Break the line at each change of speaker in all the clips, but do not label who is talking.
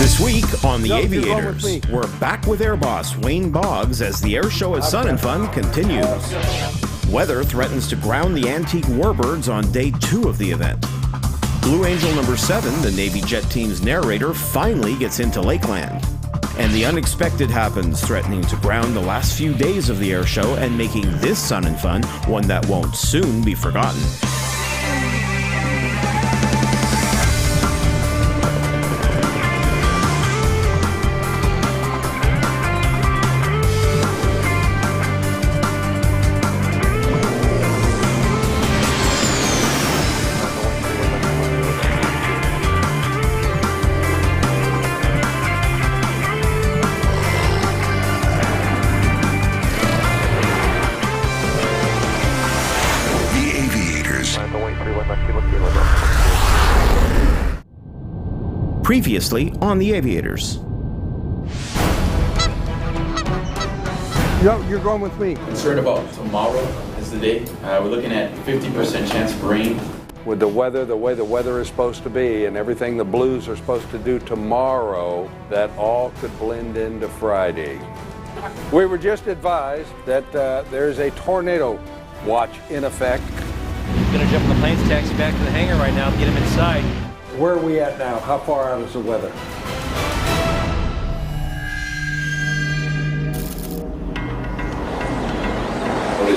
This week on the Aviators, we're back with Air Boss Wayne Boggs as the air show at Sun and Fun continues. Weather threatens to ground the antique warbirds on day 2 of the event. Blue Angel number 7, the Navy jet team's narrator, finally gets into Lakeland. And the unexpected happens, threatening to ground the last few days of the air show and making this Sun and Fun one that won't soon be forgotten. Previously on the Aviators.
You're going with me.
Concerned about tomorrow is the day. We're looking at 50% chance of rain.
With the weather, the way the weather is supposed to be, and everything the Blues are supposed to do tomorrow, that all could blend into Friday. We were just advised that there's a tornado watch in effect.
Gonna jump on the planes, taxi back to the hangar right now, get him inside.
Where are we at now? How far out is the weather?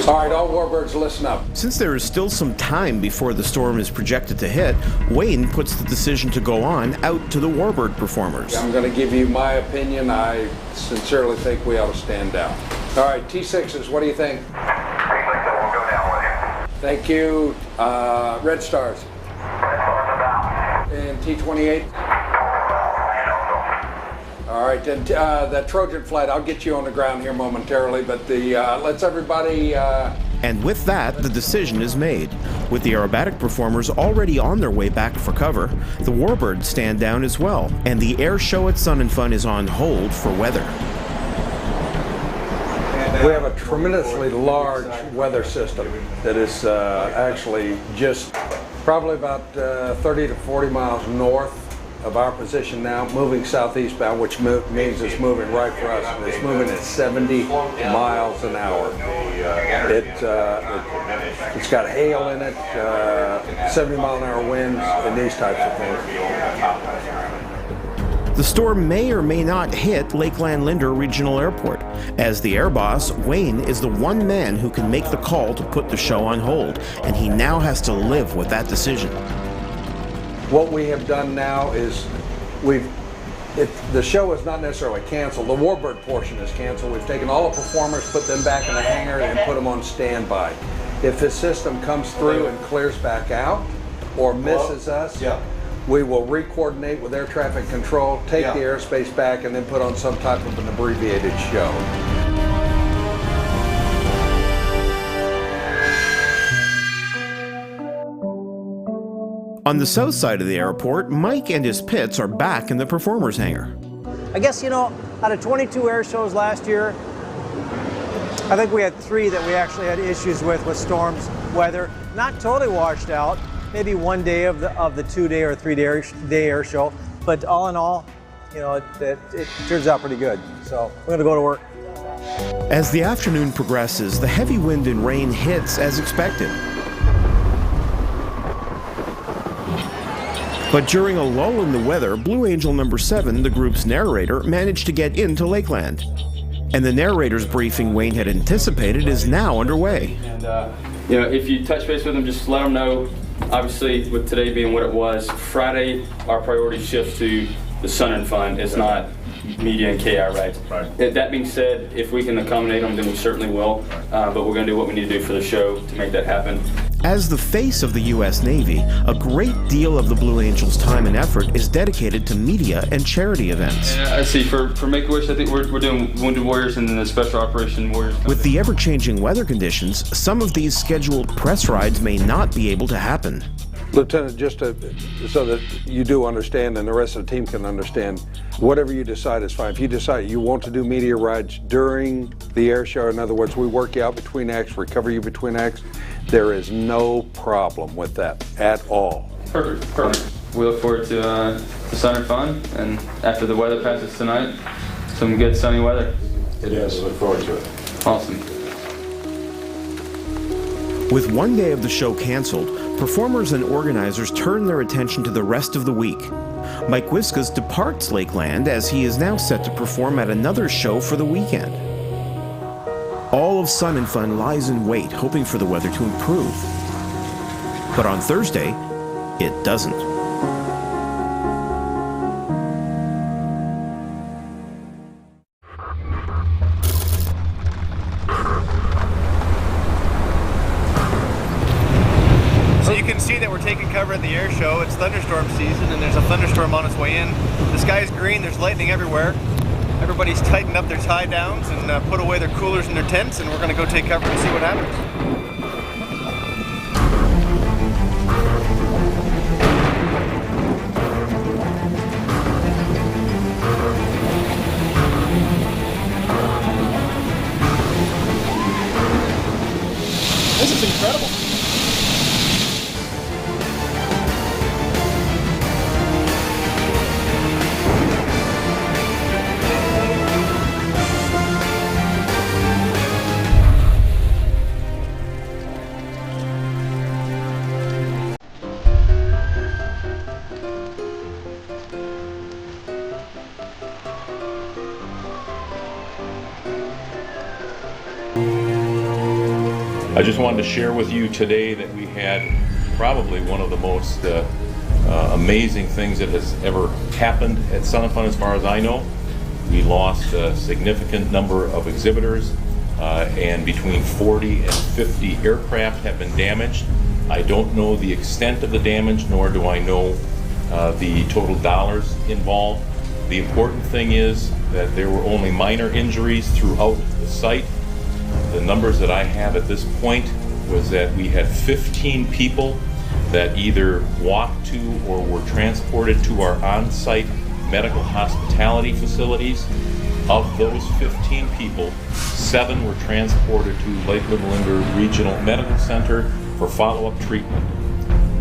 All right, all warbirds, listen up.
Since there is still some time before the storm is projected to hit, Wayne puts the decision to go on out to the warbird performers.
I'm going to give you my opinion. I sincerely think we ought to stand down. All right, T6s, what do you think?
We'll go down with you.
Thank you. Red Stars. And T28? All right, then that Trojan flight, I'll get you on the ground here momentarily, but let's everybody...
And with that, the decision is made. With the aerobatic performers already on their way back for cover, the warbirds stand down as well, and the air show at Sun and Fun is on hold for weather.
We have a tremendously large weather system that is actually just probably about 30 to 40 miles north of our position now, moving southeastbound, which means it's moving right for us. And it's moving at 70 miles an hour. It's got hail in it, 70 mile an hour winds, and these types of things.
The storm may or may not hit Lakeland Linder Regional Airport, as the air boss, Wayne, is the one man who can make the call to put the show on hold, and he now has to live with that decision.
What we have done now is the show is not necessarily canceled. The warbird portion is canceled. We've taken all the performers, put them back in the hangar, and put them on standby. If the system comes through and clears back out or misses us, we will re-coordinate with air traffic control, take the airspace back, and then put on some type of an abbreviated show.
On the south side of the airport, Mike and his pits are back in the performers' hangar.
I guess, out of 22 air shows last year, I think we had 3 that we actually had issues with storms, weather. Not totally washed out, maybe one day of the 2-day or 3-day air show, but all in all, it turns out pretty good. So we're gonna go to work.
As the afternoon progresses, the heavy wind and rain hits as expected. But during a lull in the weather, Blue Angel number 7, the group's narrator, managed to get into Lakeland. And the narrator's briefing Wayne had anticipated is now underway.
And if you touch base with them, just let them know. Obviously, with today being what it was, Friday our priority shifts to the Sun and Fun. It's not media and KI rights. Right. That being said, if we can accommodate them, then we certainly will. But we're going to do what we need to do for the show to make that happen.
As the face of the U.S. Navy, a great deal of the Blue Angels' time and effort is dedicated to media and charity events.
I see. For Make-A-Wish, I think we're doing Wounded Warriors and then the Special Operation Warriors.
With the ever-changing weather conditions, some of these scheduled press rides may not be able to happen.
Lieutenant, just so that you do understand and the rest of the team can understand, whatever you decide is fine. If you decide you want to do media rides during the air show, in other words, we work you out between acts, recover you between acts, there is no problem with that at all.
Perfect. we look forward to Sun and Fun, and after the weather passes tonight, some good sunny weather.
It is. Look forward to it.
Awesome.
With one day of the show canceled, performers and organizers turn their attention to the rest of the week. Mike Wiskas departs Lakeland as he is now set to perform at another show for the weekend. All of Sun and Fun lies in wait, hoping for the weather to improve. But on Thursday, it doesn't.
Taking cover at the air show. It's thunderstorm season and there's a thunderstorm on its way in. The sky is green, there's lightning everywhere. Everybody's tightened up their tie downs and put away their coolers and their tents, and we're going to go take cover and see what happens. This is incredible.
I just wanted to share with you today that we had probably one of the most amazing things that has ever happened at Sun and Fun as far as I know. We lost a significant number of exhibitors and between 40 and 50 aircraft have been damaged. I don't know the extent of the damage, nor do I know the total dollars involved. The important thing is that there were only minor injuries throughout the site. The numbers that I have at this point was that we had 15 people that either walked to or were transported to our on-site medical hospitality facilities. Of those 15 people, 7 were transported to Lake Linda Regional Medical Center for follow-up treatment.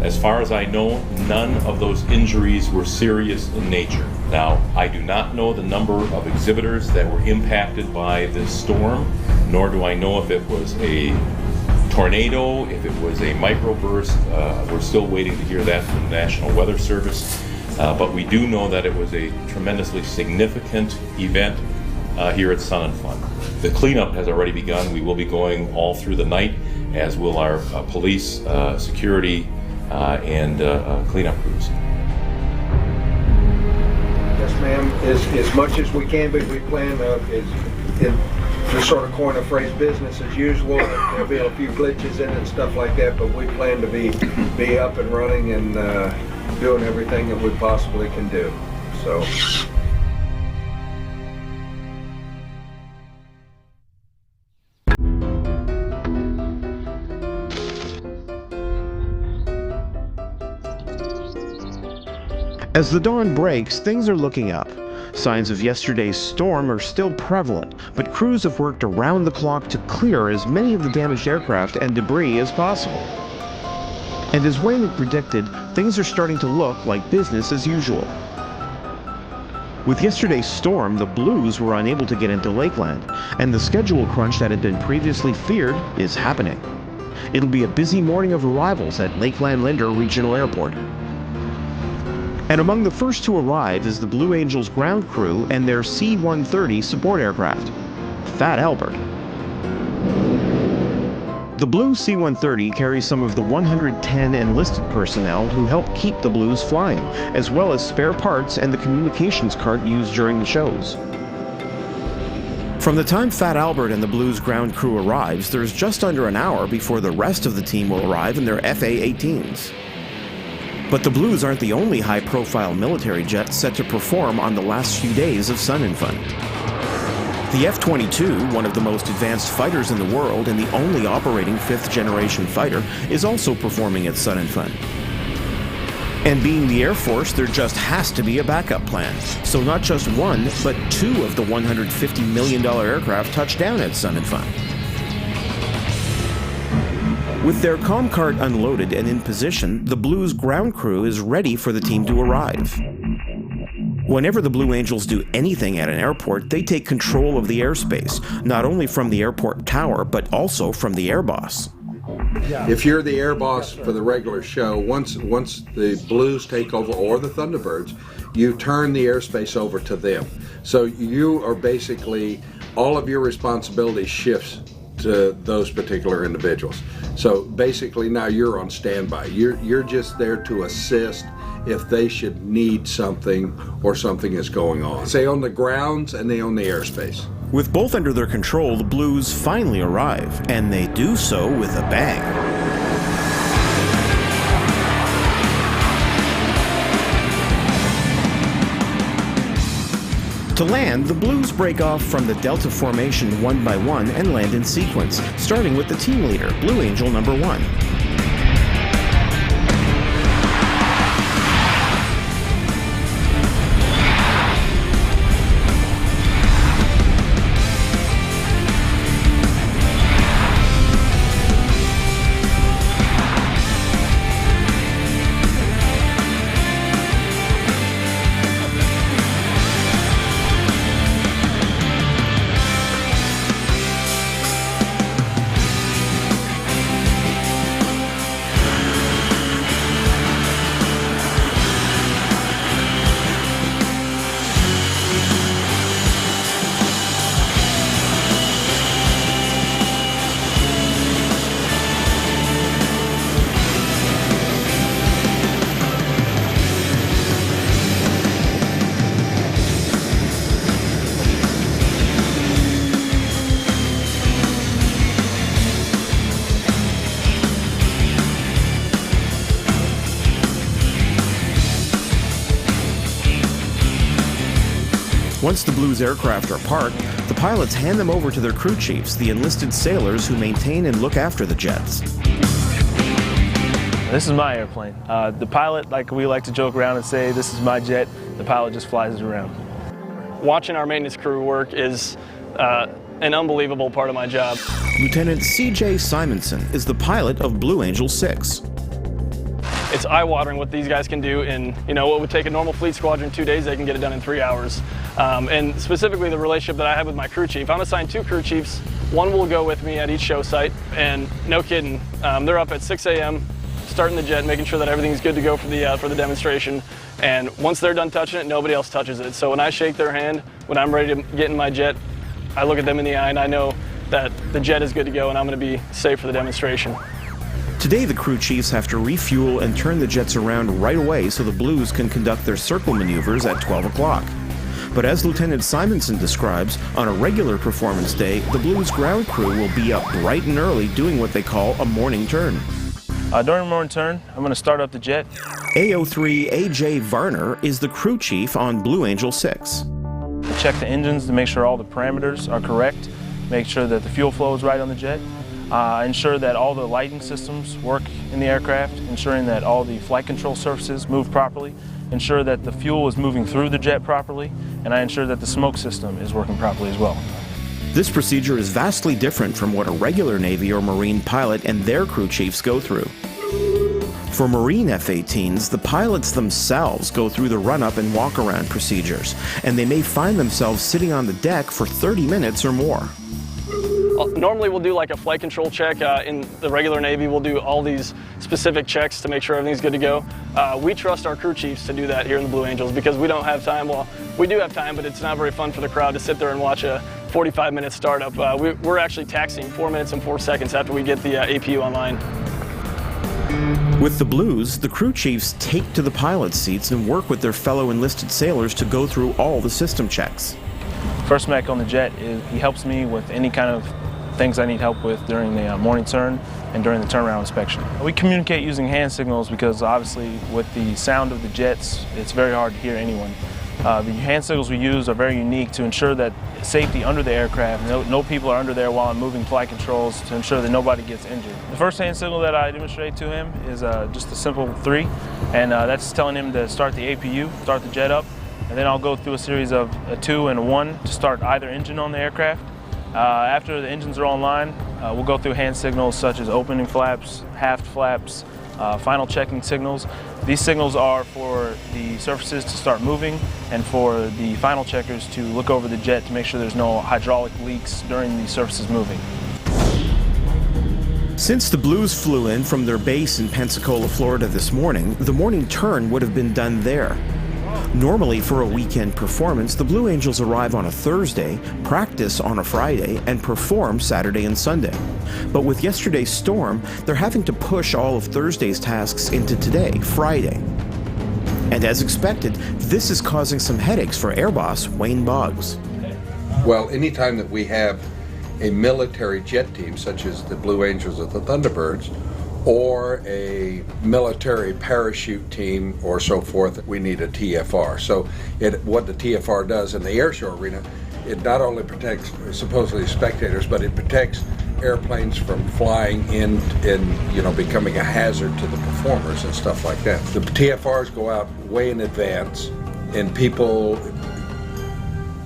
As far as I know, none of those injuries were serious in nature. Now, I do not know the number of exhibitors that were impacted by this storm, nor do I know if it was a tornado, if it was a microburst. We're still waiting to hear that from the National Weather Service. But we do know that it was a tremendously significant event here at Sun and Fun. The cleanup has already begun. We will be going all through the night, as will our police, security, and cleanup crews.
Yes, ma'am. As much as we can, but we plan to sort of coin a phrase, business as usual. There'll be a few glitches in it and stuff like that, but we plan to be up and running and doing everything that we possibly can do. So.
As the dawn breaks, things are looking up. Signs of yesterday's storm are still prevalent, but crews have worked around the clock to clear as many of the damaged aircraft and debris as possible. And as Wayne predicted, things are starting to look like business as usual. With yesterday's storm, the Blues were unable to get into Lakeland, and the schedule crunch that had been previously feared is happening. It'll be a busy morning of arrivals at Lakeland Linder Regional Airport. And among the first to arrive is the Blue Angels ground crew and their C-130 support aircraft, Fat Albert. The Blue C-130 carries some of the 110 enlisted personnel who help keep the Blues flying, as well as spare parts and the communications cart used during the shows. From the time Fat Albert and the Blues ground crew arrives, there's just under an hour before the rest of the team will arrive in their FA-18s. But the Blues aren't the only high-profile military jet set to perform on the last few days of Sun and Fun. The F-22, one of the most advanced fighters in the world and the only operating fifth-generation fighter, is also performing at Sun and Fun. And being the Air Force, there just has to be a backup plan. So not just one, but 2 of the $150 million aircraft touch down at Sun and Fun. With their comm cart unloaded and in position, the Blues ground crew is ready for the team to arrive. Whenever the Blue Angels do anything at an airport, they take control of the airspace, not only from the airport tower, but also from the air boss.
If you're the air boss for the regular show, once the Blues take over, or the Thunderbirds, you turn the airspace over to them. So you are basically, all of your responsibility shifts to those particular individuals. So basically now you're on standby. You're just there to assist if they should need something or something is going on. They own the grounds and they own the airspace.
With both under their control, the Blues finally arrive, and they do so with a bang. To land, the Blues break off from the Delta formation one by one and land in sequence, starting with the team leader, Blue Angel number 1. Once the Blues aircraft are parked, the pilots hand them over to their crew chiefs, the enlisted sailors who maintain and look after the jets.
This is my airplane. The pilot, like we like to joke around and say, this is my jet. The pilot just flies it around.
Watching our maintenance crew work is an unbelievable part of my job.
Lieutenant C.J. Simonson is the pilot of Blue Angel 6.
It's eye-watering what these guys can do in, what would take a normal fleet squadron 2 days, they can get it done in 3 hours. And specifically the relationship that I have with my crew chief. I'm assigned 2 crew chiefs. One will go with me at each show site, and no kidding, they're up at 6 a.m. starting the jet, making sure that everything's good to go for the demonstration. And once they're done touching it, nobody else touches it. So when I shake their hand, when I'm ready to get in my jet, I look at them in the eye and I know that the jet is good to go and I'm going to be safe for the demonstration.
Today, the crew chiefs have to refuel and turn the jets around right away so the Blues can conduct their circle maneuvers at 12 o'clock. But as Lieutenant Simonson describes, on a regular performance day, the Blues ground crew will be up bright and early doing what they call a morning turn.
During the morning turn, I'm going to start up the jet.
AO3 A.J. Varner is the crew chief on Blue Angel 6.
Check the engines to make sure all the parameters are correct, make sure that the fuel flow is right on the jet, ensure that all the lighting systems work in the aircraft, ensuring that all the flight control surfaces move properly, ensure that the fuel is moving through the jet properly, and I ensure that the smoke system is working properly as well.
This procedure is vastly different from what a regular Navy or Marine pilot and their crew chiefs go through. For Marine F-18s, the pilots themselves go through the run-up and walk-around procedures, and they may find themselves sitting on the deck for 30 minutes or more.
Normally we'll do like a flight control check. In the regular Navy, we'll do all these specific checks to make sure everything's good to go. We trust our crew chiefs to do that here in the Blue Angels because we don't have time. Well, we do have time, but it's not very fun for the crowd to sit there and watch a 45-minute startup. We're actually taxiing 4 minutes and 4 seconds after we get the APU online.
With the Blues, the crew chiefs take to the pilot seats and work with their fellow enlisted sailors to go through all the system checks.
First mech on the jet, he helps me with any kind of things I need help with during the morning turn and during the turnaround inspection. We communicate using hand signals because obviously with the sound of the jets, it's very hard to hear anyone. The hand signals we use are very unique to ensure that safety under the aircraft. No people are under there while I'm moving flight controls to ensure that nobody gets injured. The first hand signal that I demonstrate to him is just a simple 3, and that's telling him to start the APU, start the jet up, and then I'll go through a series of a 2 and a 1 to start either engine on the aircraft. After the engines are online, we'll go through hand signals such as opening flaps, half flaps, final checking signals. These signals are for the surfaces to start moving and for the final checkers to look over the jet to make sure there's no hydraulic leaks during the surfaces moving.
Since the Blues flew in from their base in Pensacola, Florida this morning, the morning turn would have been done there. Normally, for a weekend performance, the Blue Angels arrive on a Thursday, practice on a Friday, and perform Saturday and Sunday. But with yesterday's storm, they're having to push all of Thursday's tasks into today, Friday. And as expected, this is causing some headaches for Air Boss Wayne Boggs.
Well, anytime that we have a military jet team, such as the Blue Angels or the Thunderbirds, or a military parachute team or so forth, we need a TFR. So what the TFR does in the air show arena, it not only protects supposedly spectators, but it protects airplanes from flying in and becoming a hazard to the performers and stuff like that. The TFRs go out way in advance, and people,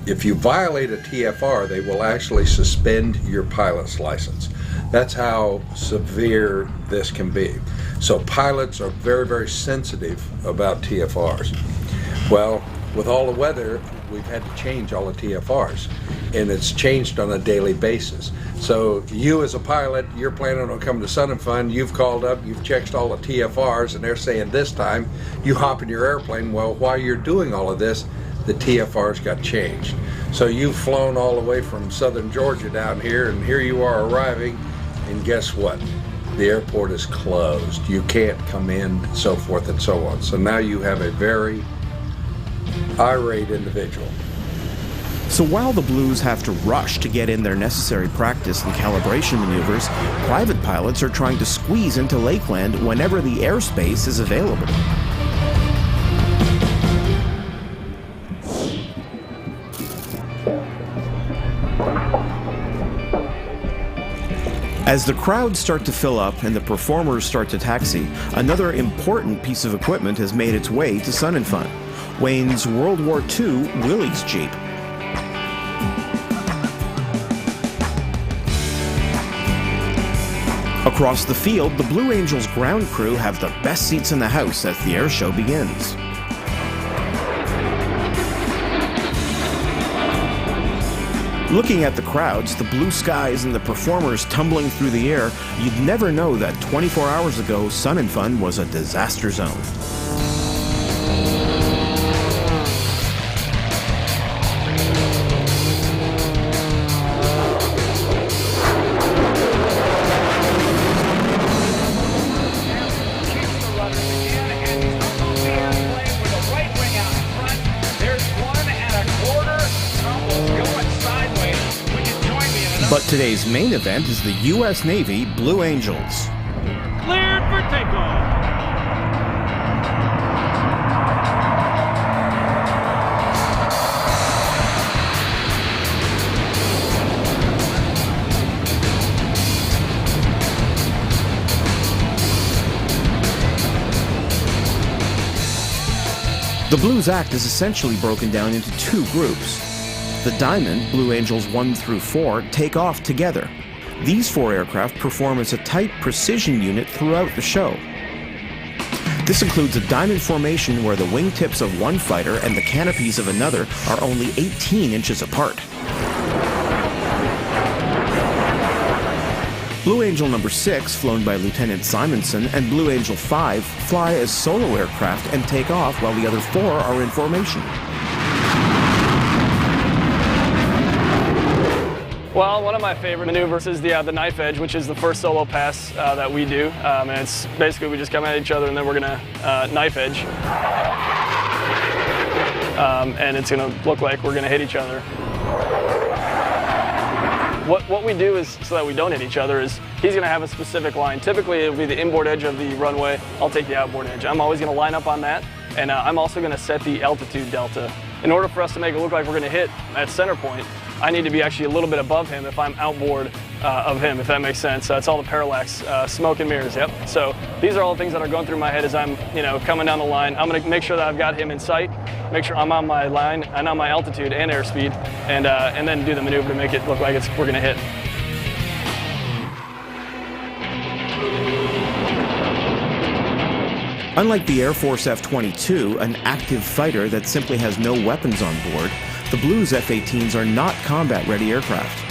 if you violate a TFR, they will actually suspend your pilot's license. That's how severe this can be. So pilots are very, very sensitive about TFRs. Well, with all the weather, we've had to change all the TFRs, and it's changed on a daily basis. So you as a pilot, you're planning on coming to Sun and Fun, you've called up, you've checked all the TFRs, and they're saying this time, you hop in your airplane. Well, while you're doing all of this, the TFRs got changed. So you've flown all the way from southern Georgia down here, and here you are arriving, and guess what? The airport is closed. You can't come in, so forth and so on. So now you have a very irate individual.
So while the Blues have to rush to get in their necessary practice and calibration maneuvers, private pilots are trying to squeeze into Lakeland whenever the airspace is available. As the crowds start to fill up and the performers start to taxi, another important piece of equipment has made its way to Sun and Fun, Wayne's World War II Willys Jeep. Across the field, the Blue Angels ground crew have the best seats in the house as the air show begins. Looking at the crowds, the blue skies, and the performers tumbling through the air, you'd never know that 24 hours ago, Sun and Fun was a disaster zone. But today's main event is the U.S. Navy Blue Angels.
Cleared for takeoff.
The Blues act is essentially broken down into two groups. The Diamond, Blue Angels 1 through 4, take off together. These four aircraft perform as a tight precision unit throughout the show. This includes a diamond formation where the wingtips of one fighter and the canopies of another are only 18 inches apart. Blue Angel number 6, flown by Lieutenant Simonson, and Blue Angel 5 fly as solo aircraft and take off while the other 4 are in formation.
Well, one of my favorite maneuvers is the knife edge, which is the first solo pass that we do. And it's basically we just come at each other and then we're gonna knife edge. And it's gonna look like we're gonna hit each other. What we do is, so that we don't hit each other, is he's gonna have a specific line. Typically it'll be the inboard edge of the runway. I'll take the outboard edge. I'm always gonna line up on that. And I'm also gonna set the altitude delta. In order for us to make it look like we're gonna hit at center point, I need to be actually a little bit above him if I'm outboard of him, if that makes sense. It's all the parallax, smoke and mirrors, yep. So these are all the things that are going through my head as I'm, coming down the line. I'm gonna make sure that I've got him in sight, make sure I'm on my line and on my altitude and airspeed, and then do the maneuver to make it look like we're gonna hit.
Unlike the Air Force F-22, an active fighter that simply has no weapons on board, the Blues F-18s are not combat-ready aircraft.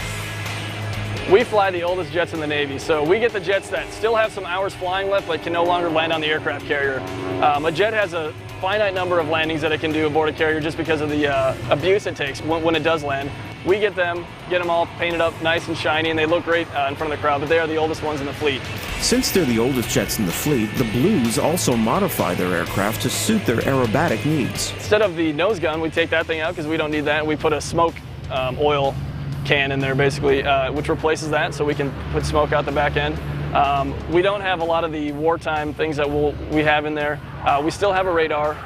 We fly the oldest jets in the Navy, so we get the jets that still have some hours flying left but can no longer land on the aircraft carrier. A jet has a finite number of landings that it can do aboard a carrier just because of the abuse it takes when it does land. We get them all painted up nice and shiny, and they look great in front of the crowd, but they are the oldest ones in the fleet.
Since they're the oldest jets in the fleet, the Blues also modify their aircraft to suit their aerobatic needs.
Instead of the nose gun, we take that thing out because we don't need that, and we put a smoke oil can in there basically, which replaces that, so we can put smoke out the back end. We don't have a lot of the wartime things that we have in there. We still have a radar.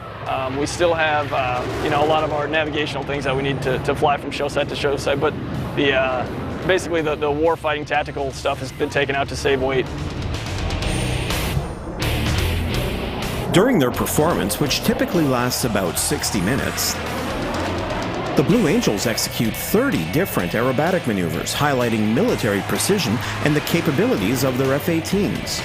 We still have a lot of our navigational things that we need to fly from show site to show site, but basically the war fighting tactical stuff has been taken out to save weight.
During their performance, which typically lasts about 60 minutes, the Blue Angels execute 30 different aerobatic maneuvers, highlighting military precision and the capabilities of their F-18s.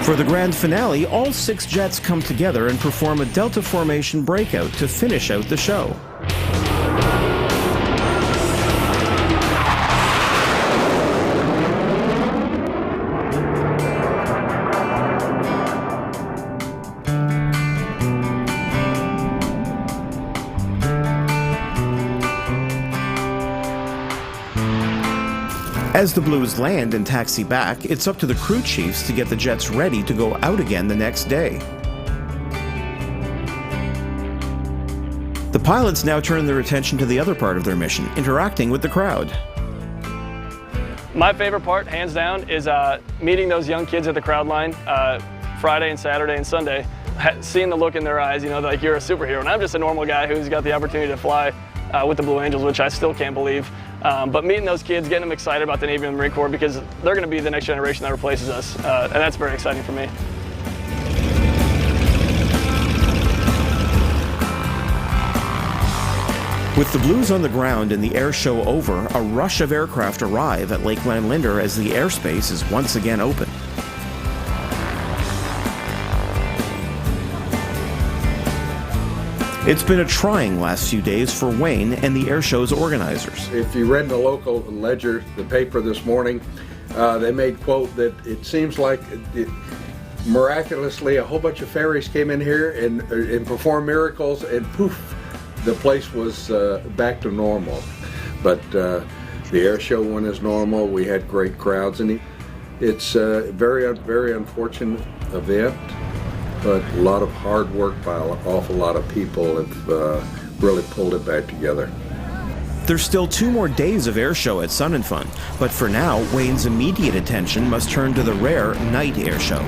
For the grand finale, all 6 jets come together and perform a Delta formation breakout to finish out the show. As the Blues land and taxi back, it's up to the crew chiefs to get the jets ready to go out again the next day. The pilots now turn their attention to the other part of their mission, interacting with the crowd.
My favorite part, hands down, is meeting those young kids at the crowd line Friday and Saturday and Sunday, seeing the look in their eyes, like you're a superhero. And I'm just a normal guy who's got the opportunity to fly with the Blue Angels, which I still can't believe. But meeting those kids, getting them excited about the Navy and the Marine Corps, because they're going to be the next generation that replaces us, and that's very exciting for me.
With the Blues on the ground and the air show over, a rush of aircraft arrive at Lake Landlinder as the airspace is once again open. It's been a trying last few days for Wayne and the air show's organizers.
If you read in the local Ledger, the paper this morning, they made quote that it seems like miraculously a whole bunch of fairies came in here and performed miracles, and poof, the place was back to normal. But the air show went as normal. We had great crowds, and it's a very, very unfortunate event. But a lot of hard work by an awful lot of people have really pulled it back together.
There's still 2 more days of air show at Sun 'n Fun, but for now, Wayne's immediate attention must turn to the rare night air show.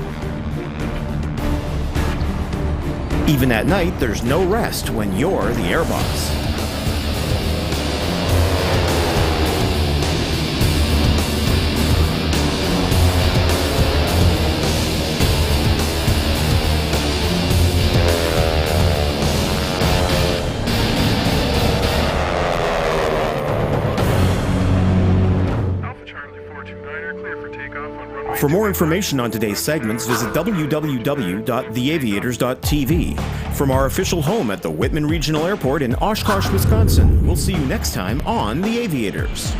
Even at night, there's no rest when you're the air boss. For more information on today's segments, visit www.theaviators.tv. From our official home at the Whitman Regional Airport in Oshkosh, Wisconsin, we'll see you next time on The Aviators.